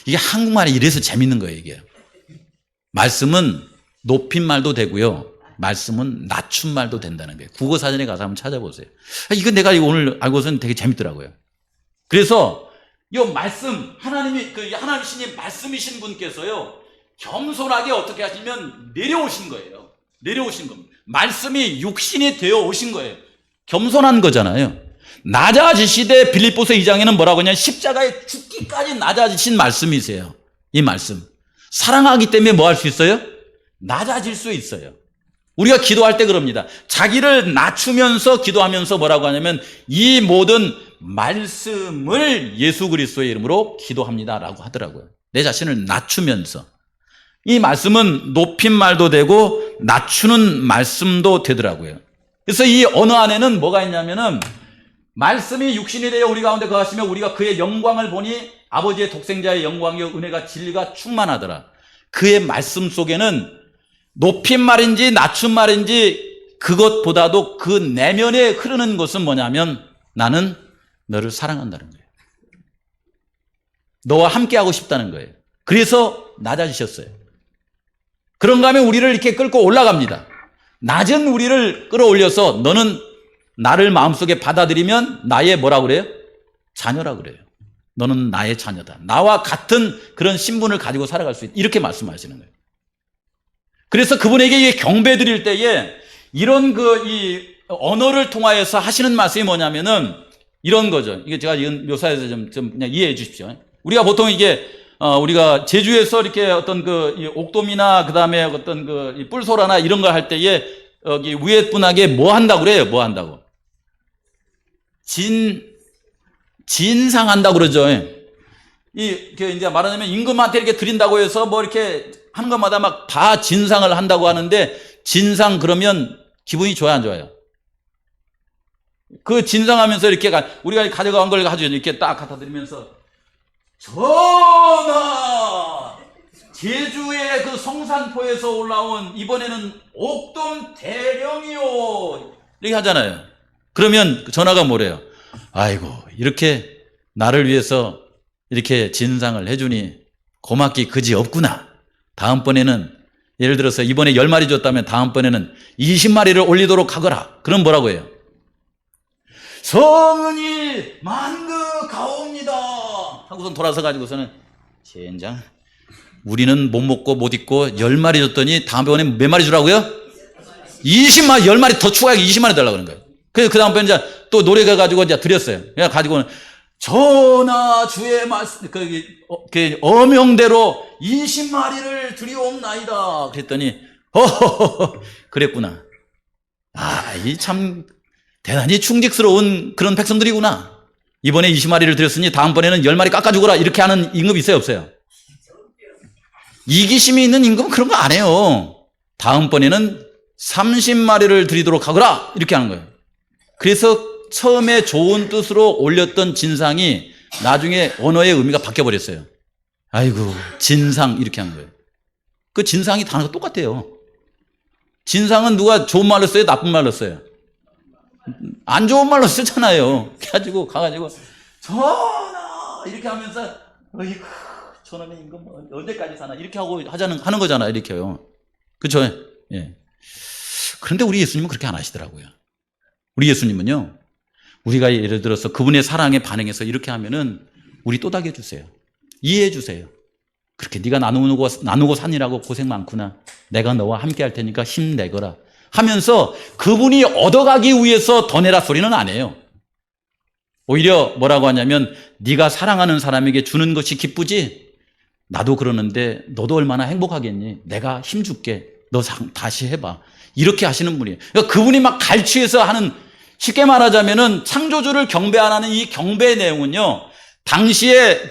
이게 한국말이 이래서 재밌는 거예요, 이게. 말씀은 높인 말도 되고요, 말씀은 낮춘 말도 된다는 거예요. 국어사전에 가서 한번 찾아보세요. 이건 내가 오늘 알고서는 되게 재밌더라고요. 그래서 이 말씀, 하나님 신이 말씀이신 분께서요, 겸손하게 어떻게 하시면 내려오신 거예요. 내려오신 겁니다. 말씀이 육신이 되어 오신 거예요. 겸손한 거잖아요. 낮아지시되 빌립보서 2장에는 뭐라고 하냐, 십자가에 죽기까지 낮아지신 말씀이세요. 이 말씀. 사랑하기 때문에 뭐 할 수 있어요? 낮아질 수 있어요. 우리가 기도할 때 그럽니다. 자기를 낮추면서 기도하면서 뭐라고 하냐면 이 모든 말씀을 예수 그리스도의 이름으로 기도합니다라고 하더라고요. 내 자신을 낮추면서. 이 말씀은 높임말도 되고 낮추는 말씀도 되더라고요. 그래서 이 언어 안에는 뭐가 있냐면은 말씀이 육신이 되어 우리 가운데 거하시며 우리가 그의 영광을 보니 아버지의 독생자의 영광이요 은혜가 진리가 충만하더라. 그의 말씀 속에는 높임말인지 낮춤말인지 그것보다도 그 내면에 흐르는 것은 뭐냐면 나는 너를 사랑한다는 거예요. 너와 함께하고 싶다는 거예요. 그래서 낮아지셨어요. 그런가 하면 우리를 이렇게 끌고 올라갑니다. 낮은 우리를 끌어올려서 너는 나를 마음속에 받아들이면 나의 뭐라 그래요? 자녀라 그래요. 너는 나의 자녀다. 나와 같은 그런 신분을 가지고 살아갈 수 있다. 이렇게 말씀하시는 거예요. 그래서 그분에게 경배 드릴 때에 이런 이 언어를 통하여서 하시는 말씀이 뭐냐면은 이런 거죠. 이게 제가 이건 묘사해서 좀 그냥 이해해 주십시오. 우리가 보통 이게 우리가 제주에서 이렇게 어떤 이 옥돔이나 그다음에 어떤 이 뿔소라나 이런 걸 할 때에 여기 위에 분에게 뭐 한다고 그래요? 뭐 한다고? 진상한다고 그러죠. 이제 말하자면 임금한테 이렇게 드린다고 해서 뭐 이렇게 하는 것마다 막 다 진상을 한다고 하는데 진상 그러면 기분이 좋아요, 안 좋아요? 그 진상하면서 이렇게 우리가 가져간 걸 가지고 이렇게 딱 갖다 드리면서 전하! 제주의 그 성산포에서 올라온 이번에는 옥돔 대령이요. 이렇게 하잖아요. 그러면 전하가 뭐래요? 아이고, 이렇게 나를 위해서 이렇게 진상을 해주니 고맙기 그지 없구나. 다음번에는 예를 들어서 이번에 10마리 줬다면 다음번에는 20마리를 올리도록 하거라. 그럼 뭐라고 해요? 성은이 만극하옵니다 하고선 돌아서 가지고서는 젠장 우리는 못 먹고 못 입고 10마리 줬더니 다음번에 몇 마리 주라고요? 20마리 10마리 더 추가해 20마리 달라고 그런 거예요. 그래서 그 다음번에 이제 또 노래가 가지고 이제 드렸어요. 그냥 가지고는 전하 주의 말씀 어명대로 20마리를 드리옵나이다 그랬더니 허허허 그랬구나. 이 참 대단히 충직스러운 그런 백성들이구나. 이번에 20마리를 드렸으니 다음번에는 10마리 깎아주거라. 이렇게 하는 임금 있어요, 없어요? 이기심이 있는 임금은 그런 거 안 해요. 다음번에는 30마리를 드리도록 하거라. 이렇게 하는 거예요. 그래서 처음에 좋은 뜻으로 올렸던 진상이 나중에 언어의 의미가 바뀌어버렸어요. 아이고, 진상. 이렇게 하는 거예요. 그 진상이 단어가 똑같아요. 진상은 누가 좋은 말로 써요? 나쁜 말로 써요? 안 좋은 말로 쓰잖아요. 그래가지고 가가지고 전하 이렇게 하면서 어이구 저놈의 임금 언제까지 사나 이렇게 하고 하는 거잖아요. 이렇게요. 그렇죠? 예. 그런데 우리 예수님은 그렇게 안 하시더라고요. 우리 예수님은요. 우리가 예를 들어서 그분의 사랑에 반응해서 이렇게 하면은 우리 또닥여 주세요. 이해해 주세요. 그렇게 네가 나누고 산이라고 고생 많구나. 내가 너와 함께 할 테니까 힘내거라. 하면서 그분이 얻어가기 위해서 더 내라 소리는 안 해요. 오히려 뭐라고 하냐면 네가 사랑하는 사람에게 주는 것이 기쁘지? 나도 그러는데 너도 얼마나 행복하겠니? 내가 힘줄게. 너 다시 해봐. 이렇게 하시는 분이에요. 그러니까 그분이 막 갈취해서 하는 쉽게 말하자면은 창조주를 경배하는 이 경배의 내용은요. 당시에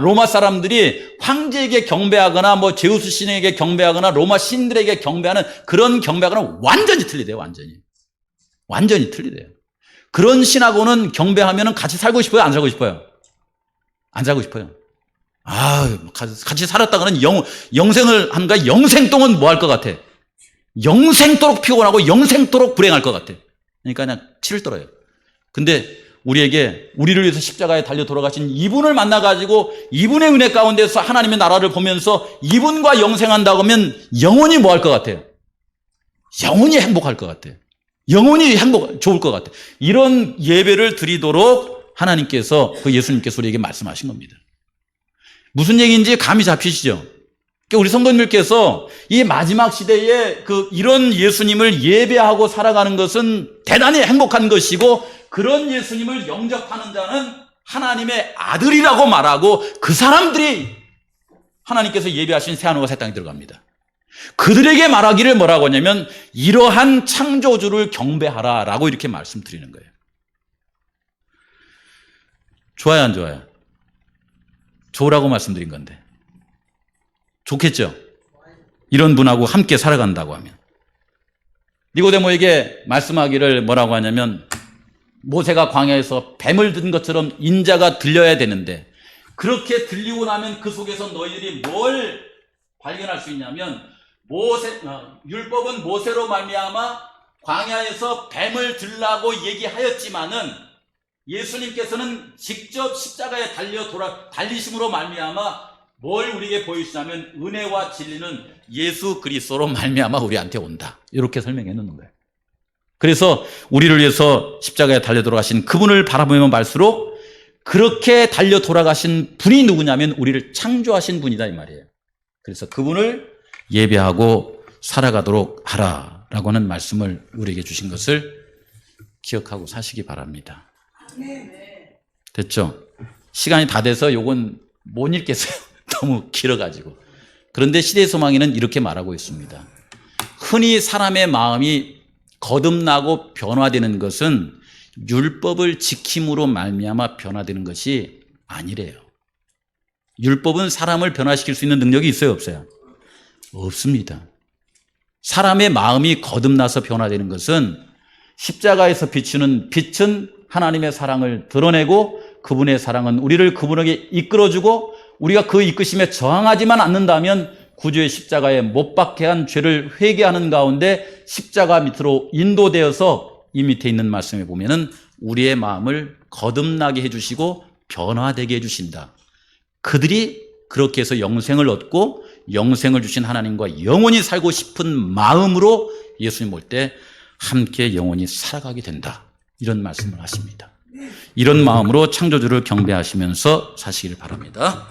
로마 사람들이 황제에게 경배하거나 뭐 제우스 신에게 경배하거나 로마 신들에게 경배하는 그런 경배하고는 완전히 틀리대요. 완전히 틀리대요. 그런 신하고는 경배하면은 같이 살고 싶어요? 안 살고 싶어요? 안 살고 싶어요. 같이 살았다가는 영생을 한가 영생 동안 뭐 할 것 같아? 영생토록 피곤하고 영생토록 불행할 것 같아. 그러니까 그냥 치를 떨어요. 근데 우리를 위해서 십자가에 달려 돌아가신 이분을 만나가지고 이분의 은혜 가운데서 하나님의 나라를 보면서 이분과 영생한다고 하면 영원히 뭐 할 것 같아요? 영원히 행복할 것 같아요. 영원히 좋을 것 같아요. 이런 예배를 드리도록 하나님께서 예수님께서 우리에게 말씀하신 겁니다. 무슨 얘기인지 감이 잡히시죠? 우리 성도님들께서 이 마지막 시대에 이런 예수님을 예배하고 살아가는 것은 대단히 행복한 것이고, 그런 예수님을 영접하는 자는 하나님의 아들이라고 말하고, 그 사람들이 하나님께서 예배하신 새하늘과 새 땅에 들어갑니다. 그들에게 말하기를 뭐라고 하냐면, 이러한 창조주를 경배하라 라고 이렇게 말씀드리는 거예요. 좋아요, 안 좋아요? 좋으라고 말씀드린 건데. 좋겠죠? 이런 분하고 함께 살아간다고 하면. 니고데모에게 말씀하기를 뭐라고 하냐면, 모세가 광야에서 뱀을 든 것처럼 인자가 들려야 되는데, 그렇게 들리고 나면 그 속에서 너희들이 뭘 발견할 수 있냐면, 율법은 모세로 말미암아 광야에서 뱀을 들라고 얘기하였지만은, 예수님께서는 직접 십자가에 달리심으로 말미암아 뭘 우리에게 보이시냐면, 은혜와 진리는 예수 그리스도로 말미암아 우리한테 온다, 이렇게 설명해 놓는 거예요. 그래서 우리를 위해서 십자가에 달려 돌아가신 그분을 바라보면 볼수록, 그렇게 달려 돌아가신 분이 누구냐면 우리를 창조하신 분이다, 이 말이에요. 그래서 그분을 예배하고 살아가도록 하라라고 하는 말씀을 우리에게 주신 것을 기억하고 사시기 바랍니다. 됐죠? 시간이 다 돼서 요건 못 읽겠어요. 너무 길어가지고. 그런데 시대의 소망에는 이렇게 말하고 있습니다. 흔히 사람의 마음이 거듭나고 변화되는 것은 율법을 지킴으로 말미암아 변화되는 것이 아니래요. 율법은 사람을 변화시킬 수 있는 능력이 있어요, 없어요? 없습니다. 사람의 마음이 거듭나서 변화되는 것은 십자가에서 비추는 빛은 하나님의 사랑을 드러내고, 그분의 사랑은 우리를 그분에게 이끌어주고, 우리가 그 이끄심에 저항하지만 않는다면 구주의 십자가에 못 박게 한 죄를 회개하는 가운데 십자가 밑으로 인도되어서, 이 밑에 있는 말씀에 보면은 우리의 마음을 거듭나게 해주시고 변화되게 해주신다. 그들이 그렇게 해서 영생을 얻고, 영생을 주신 하나님과 영원히 살고 싶은 마음으로 예수님 올 때 함께 영원히 살아가게 된다, 이런 말씀을 하십니다. 이런 마음으로 창조주를 경배하시면서 사시기를 바랍니다.